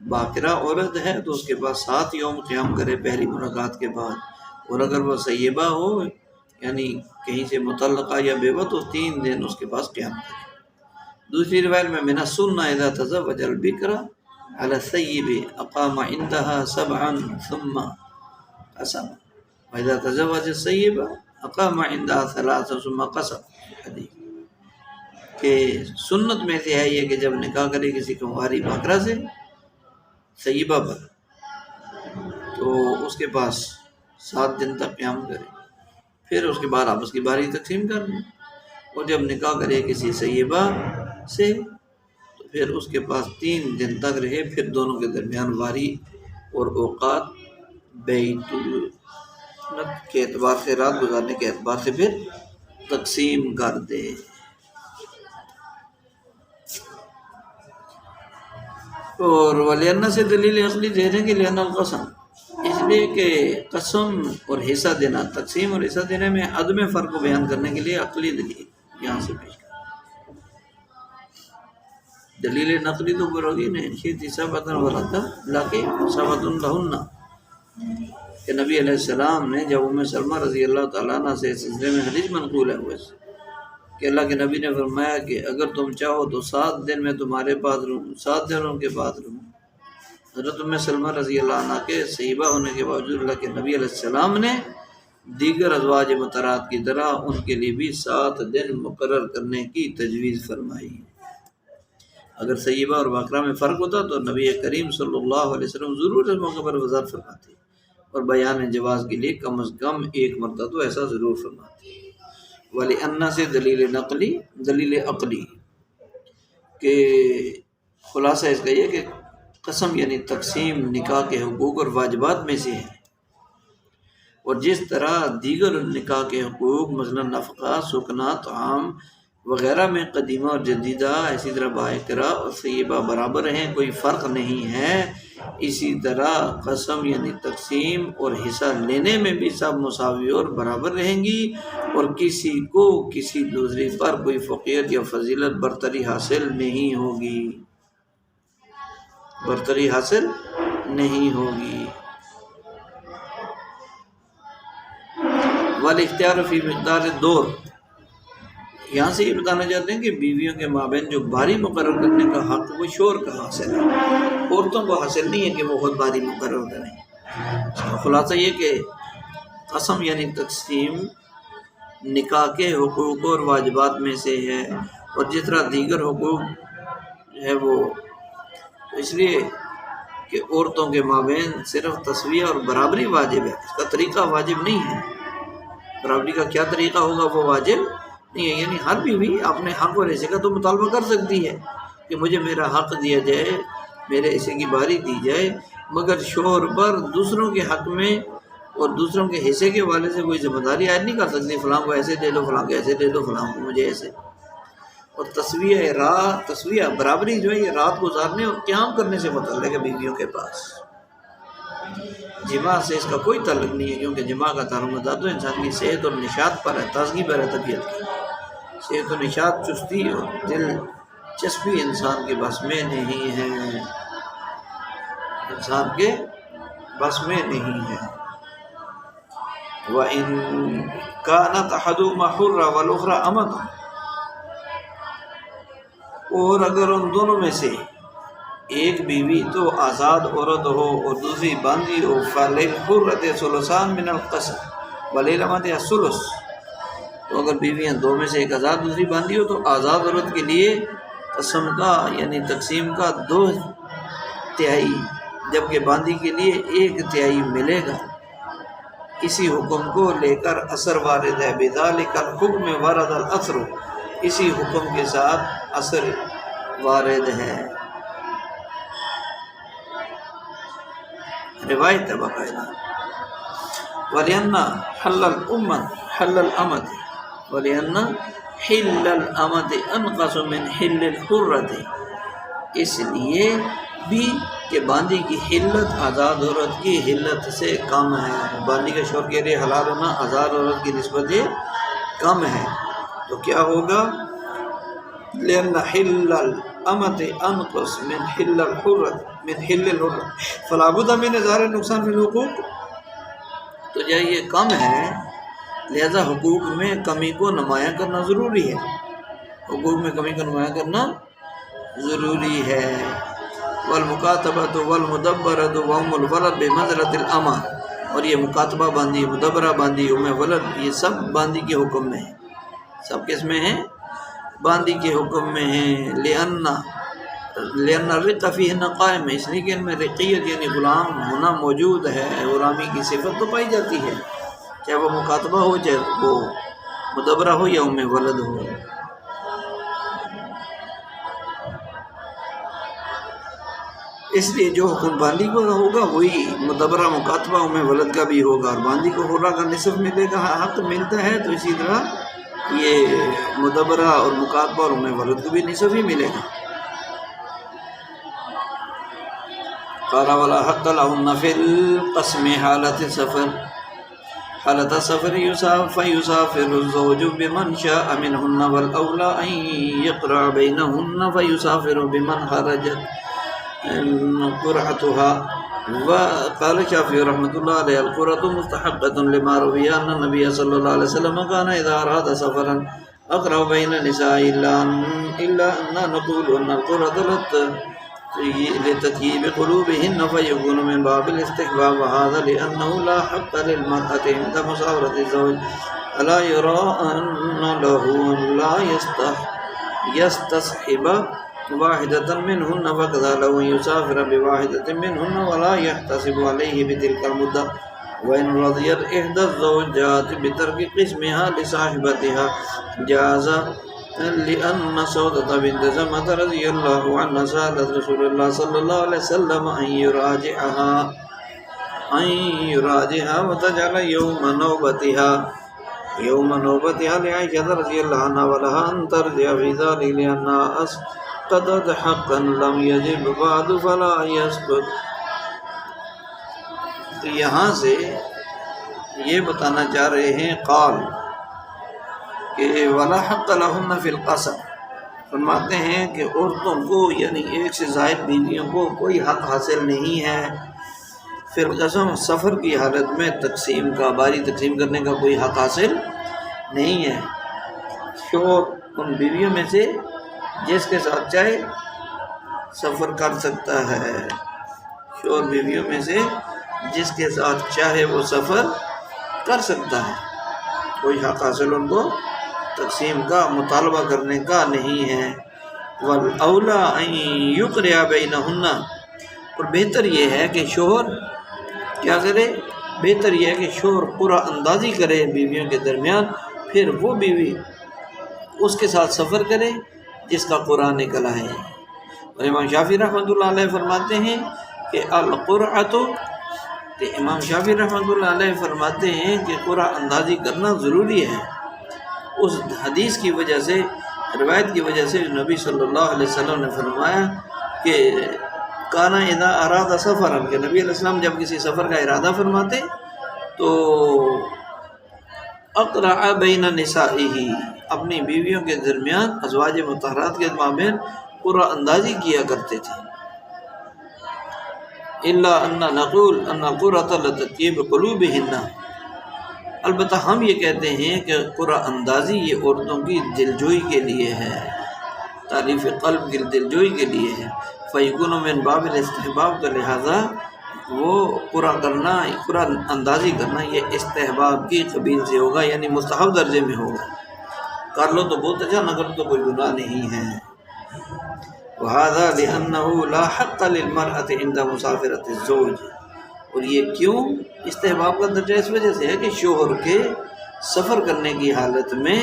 باقرہ عورت ہے تو اس کے پاس 7 یوم قیام کرے پہلی ملاقات کے بعد، اور اگر وہ سیبہ ہو یعنی کہیں سے مطلقہ یا بیوہ تو 3 دن اس کے پاس قیام کرے۔ دوسری روایت میں من السنہ اذا تزوج البکر علی الثیب اقام عندها 7 ثم قسم، واذا تزوج الثیب اقام عندها 3 ثم قسم، حدیث کہ سنت میں سے ہے یہ کہ جب نکاح کرے کسی کنواری باقرہ سے سیبہ پر تو اس کے پاس 7 دن تک قیام کرے، پھر اس کے بعد آپس کی باری تقسیم کر لیں، اور جب نکاح کرے کسی سیبہ سے تو پھر اس کے پاس 3 دن تک رہے، پھر دونوں کے درمیان واری اور اوقات بیت کے اعتبار سے، رات گزارنے کے اعتبار سے پھر تقسیم کر دے۔ اور ولینا سے دلیل عقلی دے دیں گے، لأن القسم، اس لیے کہ قسم اور حصہ دینا، تقسیم اور حصہ دینے میں عدم فرق کو بیان کرنے کے لیے عقلی دلیل یہاں سے پیش کریں۔ دلیل نقلی تو بروگی نے شیتی سبتن ولدہ لاکہ سبتن لہن، کہ نبی علیہ السلام نے جب ام سلمہ رضی اللہ تعالیٰ عنہ سے اس سلسلے میں حدیث منقول ہے کہ اللہ کے نبی نے فرمایا کہ اگر تم چاہو تو 7 دن میں تمہارے پاس رہوں، 7 دن ان کے پاس رہوں۔ حضرت ام سلمہ رضی اللہ عنہ کے صحیبہ ہونے کے باوجود اللہ کے نبی علیہ السلام نے دیگر ازواج مطہرات کی طرح ان کے لیے بھی 7 دن مقرر کرنے کی تجویز فرمائی۔ اگر صحیبہ اور باقرہ میں فرق ہوتا تو نبی کریم صلی اللہ علیہ وسلم ضرور اس موقع پر وضاحت فرماتے اور بیان جواز کے لیے کم از کم 1 مرتبہ تو ایسا ضرور فرماتے۔ ولی انا سے دلیل عقلی کہ خلاصہ اس کا یہ کہ قسم یعنی تقسیم نکاح کے حقوق اور واجبات میں سے ہے، اور جس طرح دیگر نکاح کے حقوق مثلا نفقہ، سکنا، طعام وغیرہ میں قدیمہ اور جدیدہ اسی طرح باقرہ اور طیبہ برابر ہیں، کوئی فرق نہیں ہے، اسی طرح قسم یعنی تقسیم اور حصہ لینے میں بھی سب مساوی اور برابر رہیں گی، اور کسی کو کسی دوسری پر کوئی فوقیت یا فضیلت برتری حاصل نہیں ہوگی، برتری حاصل نہیں ہوگی۔ والاختیار فی مقدار الدور، یہاں سے یہ بتانا چاہتے ہیں کہ بیویوں کے مابین جو باری مقرر کرنے کا حق وہ شوہر کا حاصل ہے، عورتوں کو حاصل نہیں ہے کہ وہ خود باری مقرر کریں۔ اس کا خلاصہ یہ کہ قسم یعنی تقسیم نکاح کے حقوق اور واجبات میں سے ہے، اور جس طرح دیگر حقوق ہے وہ اس لیے کہ عورتوں کے مابین صرف تسویہ اور برابری واجب ہے، اس کا طریقہ واجب نہیں ہے۔ برابری کا کیا طریقہ ہوگا وہ واجب نہیں ہے، یعنی ہر بیوی اپنے حق اور حصے کا تو مطالبہ کر سکتی ہے کہ مجھے میرا حق دیا جائے، میرے حصے کی باری دی جائے، مگر شوہر پر دوسروں کے حق میں اور دوسروں کے حصے کے والے سے کوئی ذمہ داری عائد نہیں کر سکتی، فلاں کو ایسے دے دو، فلاں کو ایسے دے دو، فلاں کو مجھے ایسے۔ اور تسویہ برابری جو ہے یہ رات گزارنے اور قیام کرنے سے متعلق ہے بیویوں کے پاس، جماع سے اس کا کوئی تعلق نہیں ہے، کیونکہ جماع کا تعلق تو انسان کی صحت اور نشاط پر ہے، تازگی پر ہے طبیعت کی۔ صحت و نشاط، چستی اور دلچسپی انسان کے بس میں نہیں ہے، انسان کے بس میں نہیں ہے۔ وَإِن كَانَتْ أَحَدُهُمَا حُرًّا وَالْأُخْرَىٰ أَمَةً، اور اگر ان دونوں میں سے ایک بیوی تو آزاد عورت ہو اور دوسری باندھی ہو، فَلِلْحُرَّةِ ثُلُثَانِ مِنَ الْقَسْمِ وَلِلْأَمَةِ الثُّلُثُ، تو اگر بیویاں دو میں سے ایک آزاد دوسری باندھی ہو تو آزاد عورت کے لیے قسم کا یعنی تقسیم کا 2/3، جبکہ باندھی کے لیے 1/3 ملے گا۔ اسی حکم کو لے کر اثر وارد ہے، بِذَلِكَ الْحُكْمِ وَرَدَ الْأَثْرُ، اسی حکم کے ساتھ اثر وارد ہے، روایت ہے باقاعدہ۔ وَلِأَنَّ حَلَّ الْأَمَةِ أَنْقَصُ مِنْ حِلِّ الْحُرَّةِ، اس لیے بھی کہ باندھی کی حلت آزاد عورت کی حلت سے کم ہے، باندھی کا شوہر کے لیے حلال ہونا آزاد عورت کی نسبت کم ہے، تو کیا ہوگا؟ لأن حل الأمة أنقص من حل الحرة فلا بد من إظهار النقصان في الحقوق، تو جب یہ کم ہے لہذا حقوق میں کمی کو نمایاں کرنا ضروری ہے، حقوق میں کمی کو نمایاں کرنا ضروری ہے۔ والمکاتبۃ والمدبرۃ وام الولد بمنزلۃ الأمة، اور یہ مکاتبہ باندھی، مدبرہ باندھی، ام ولد، یہ سب باندھی کے حکم میں ہیں، سب کس میں ہیں؟ باندھی کے حکم میں ہیں۔ لأن الرق فیہن قائم ہے، اس لیے کہ ان میں رقیت یعنی غلام ہونا موجود ہے، غلامی کی صفت تو پائی جاتی ہے، چاہے وہ مکاتبہ ہو، چاہے وہ مدبرہ ہو یا ام ولد ہو۔ اس لیے جو حکم باندھی کو ہوگا وہی مدبرہ مکاتبہ ام ولد کا بھی ہوگا، اور باندھی کو حرہ کا نصف ملے گا، حق ملتا ہے، تو اسی طرح یہ مدبرہ اور مکاتبہ اور ام ولد کو بھی نصف ہی ملے گا۔ قال ولا حق لهن في القسم حالة السفر، حالت سفر فيسافر الزوج بمن شاء منهن والأولى أن يقرع بينهن فيسافر بمن خرجت قرعتها. وقال الشافعي رحمۃ اللہ علیہ القرعة مستحقة لما روي أن النبي صلى الله عليه وسلم كان إذا أراد سفرا أقرع بين النساء إلا أن نقول أن القرعة لتطيب قلوبهن فيكون من باب الاستحباب، وهذا لأنه لا حق للمرأة عند مساورة الزوج ألا يرى أن له لا يستصحب واحدة منهن فكذا لو يسافر بواحدة منهن ولا يحتسب عليه بتلك المدة. وإن رضيت إحدى الزوجات بترك قسمها لصاحبتها جاز، لأن سودة بنت زمعة رضي الله عنها سألت رسول الله صلى الله عليه وسلم أن يراجعها وتجعل يوم نوبتها لعائشة رضي الله عنها ولها أن ترجع في ذلك لأنها أسقطت حقا لم يجب بعد فلا يسقط. تو یہاں سے یہ بتانا چاہ رہے ہیں قال کہ ولا حق لہن فی القسم، فرماتے ہیں کہ عورتوں کو یعنی ایک سے زائد بیویوں کو کوئی حق حاصل نہیں ہے فی القسم، سفر کی حالت میں تقسیم کا باری تقسیم کرنے کا کوئی حق حاصل نہیں ہے. شوہر ان بیویوں میں سے جس کے ساتھ چاہے سفر کر سکتا ہے، شوہر بیویوں میں سے جس کے ساتھ چاہے وہ سفر کر سکتا ہے، کوئی حق حاصل ان کو تقسیم کا مطالبہ کرنے کا نہیں ہے. وَالْأَوْلَىٰ أَن يُقْرِعَ بَيْنَهُنَّ، اور بہتر یہ ہے کہ شوہر کیا کرے، بہتر یہ ہے کہ شوہر قرعہ اندازی کرے بیویوں کے درمیان، پھر وہ بیوی اس کے ساتھ سفر کرے جس کا قرعہ نکلا ہے. اور امام شافعی رحمۃ اللہ علیہ فرماتے ہیں کہ القرعۃ، کہ امام شافعی رحمۃ اللہ علیہ فرماتے ہیں کہ قرعہ اندازی کرنا ضروری ہے اس حدیث کی وجہ سے، روایت کی وجہ سے نبی صلی اللہ علیہ وسلم نے فرمایا کہ کانا اذا اراد سفرا، کہ نبی علیہ السلام جب کسی سفر کا ارادہ فرماتے تو اقرع بین نسائہ، اپنی بیویوں کے درمیان ازواج مطہرات کے مابین قرعہ اندازی کیا کرتے تھے. الا ان نقول ان القرعۃ لتطیب قلوبہن، البتہ ہم یہ کہتے ہیں کہ قرعہ اندازی یہ عورتوں کی دلجوئی کے لیے ہے، تعریف قلب کی دلجوئی کے لیے ہے. فیکون من باب الاستحباب، کا لہٰذا وہ قرعہ اندازی کرنا یہ استحباب کی قبیل سے ہوگا، یعنی مستحب درجے میں ہوگا. کر لو تو بہت اچھا، نہ کرو تو کوئی گناہ نہیں ہے. وَهَذَا لِأَنَّهُ لَا حَقَّ لِلْمَرْأَةِ عِنْدَ مُسَافِرَةِ الزَّوْجِ، اور یہ کیوں استحباب کا درجہ اس وجہ سے ہے کہ شوہر کے سفر کرنے کی حالت میں،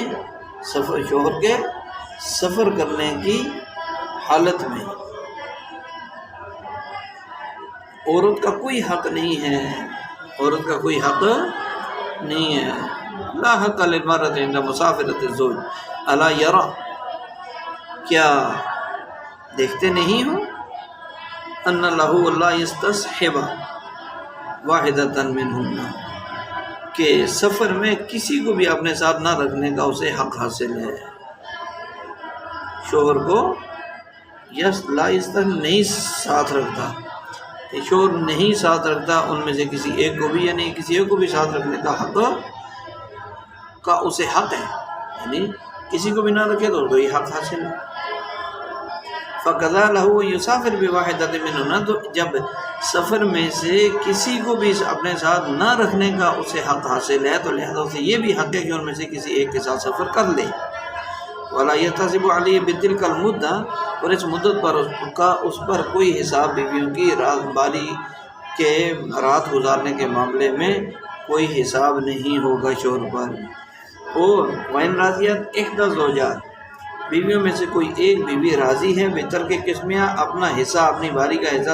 شوہر کے سفر کرنے کی حالت میں عورت کا کوئی حق نہیں ہے، عورت کا کوئی حق نہیں ہے. لا حق للمرأة عند مسافرة الزوج الا يرى، کیا دیکھتے نہیں ہو ان له لا يستصحب واحدة منهن، کہ سفر میں کسی کو بھی اپنے ساتھ نہ رکھنے کا اسے حق حاصل ہے. شوہر کو لا يستصحب نہیں ساتھ رکھتا، کہ شوہر نہیں ساتھ رکھتا ان میں سے کسی ایک کو بھی، یعنی کسی ایک کو بھی ساتھ رکھنے کا حق کا اسے حق ہے، یعنی کسی کو بھی نہ رکھے تو کوئی حق حاصل ہے. فَقَضَى لَهُ يُسَافِرْ بِوَاحِدَةٍ مِّنْهُنَّ، تو جب سفر میں سے کسی کو بھی اپنے ساتھ نہ رکھنے کا اسے حق حاصل ہے تو لہذا اسے یہ بھی حق ہے کہ ان میں سے کسی ایک کے ساتھ سفر کر لے. وَلَا يَحْتَسِبُ عَلَيْهِ بِتِلْكَ الْمُدَّةِ، اور اس مدت پر اس پر کوئی حساب بیویوں کی رات باری کے رات گزارنے کے معاملے میں کوئی حساب نہیں ہوگا شوہر پر. اور وَإِنْ رَاضِيَتْ إِحْدَى الزَّوْجَاتِ، بیویوں میں سے کوئی ایک بیوی راضی ہے بہتر کے قسمیہ، اپنا حصہ، اپنی باری کا حصہ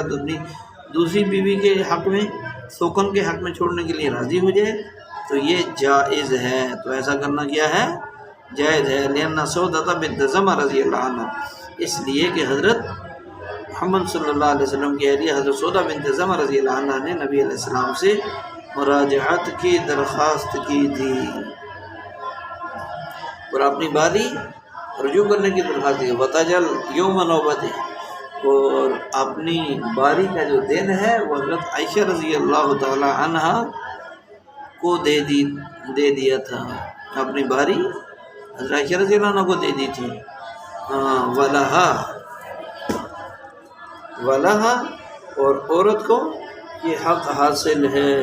دوسری بیوی کے حق میں، سوکن کے حق میں چھوڑنے کے لیے راضی ہو جائے تو یہ جائز ہے. تو ایسا کرنا کیا ہے؟ جائز ہے. لأن سودة بنت زمعة رضی اللہ عنہ، اس لیے کہ حضرت محمد صلی اللہ علیہ وسلم کی اہلیہ حضرت سودہ بنت زمعہ رضی اللہ عنہ نے نبی علیہ السلام سے مراجعت کی درخواست کی تھی اور اپنی باری رجوع کرنے کی درخواست کی. وتجل یوم نوبت، اور اپنی باری کا جو دن ہے وہ حضرت عائشہ رضی اللہ تعالی عنہا کو دے دیا تھا. اپنی باری حضرت عائشہ رضی اللہ عنہ کو دے دی تھی. ولہا اور عورت کو یہ حق حاصل ہے.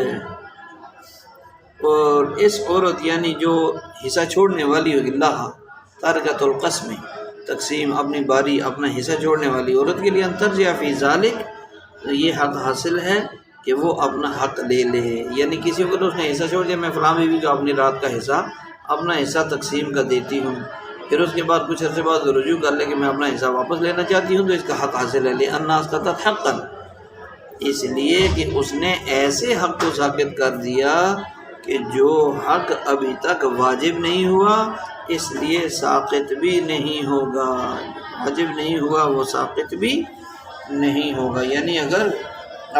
اور اس عورت یعنی جو حصہ چھوڑنے والی ہوگی، اللہ تارکۃ القسم، تقسیم اپنی باری اپنا حصہ چھوڑنے والی عورت کے لیے انترجع فی ذالک، یہ حق حاصل ہے کہ وہ اپنا حق لے لے. یعنی کسی کو تو اس نے حصہ چھوڑ دیا، میں فلاں بیوی کو اپنی رات کا حصہ اپنا حصہ تقسیم کا دیتی ہوں، پھر اس کے بعد کچھ عرصے بعد رجوع کر لے کہ میں اپنا حصہ واپس لینا چاہتی ہوں، تو اس کا حق حاصل ہے. لأن اسقطت حقا، اس لیے کہ اس نے ایسے حق کو ساقط کر دیا کہ جو حق ابھی تک واجب نہیں ہوا، اس لیے ساقط بھی نہیں ہوگا. واجب نہیں ہوا وہ ساقط بھی نہیں ہوگا. یعنی اگر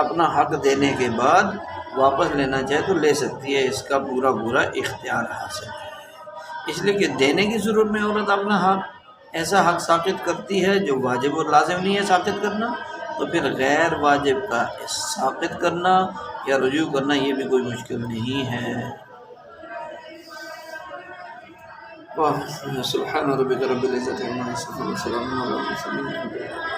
اپنا حق دینے کے بعد واپس لینا چاہے تو لے سکتی ہے، اس کا پورا اختیار حاصل ہے. اس لیے کہ دینے کی صورت میں عورت اپنا حق ایسا حق ساقط کرتی ہے جو واجب اور لازم نہیں ہے ساقط کرنا، تو پھر غیر واجب کا ساقط کرنا یا رجوع کرنا یہ بھی کوئی مشکل نہیں ہے. سبحان ربک رب العزت عما یصفون، وسلام علی المرسلین.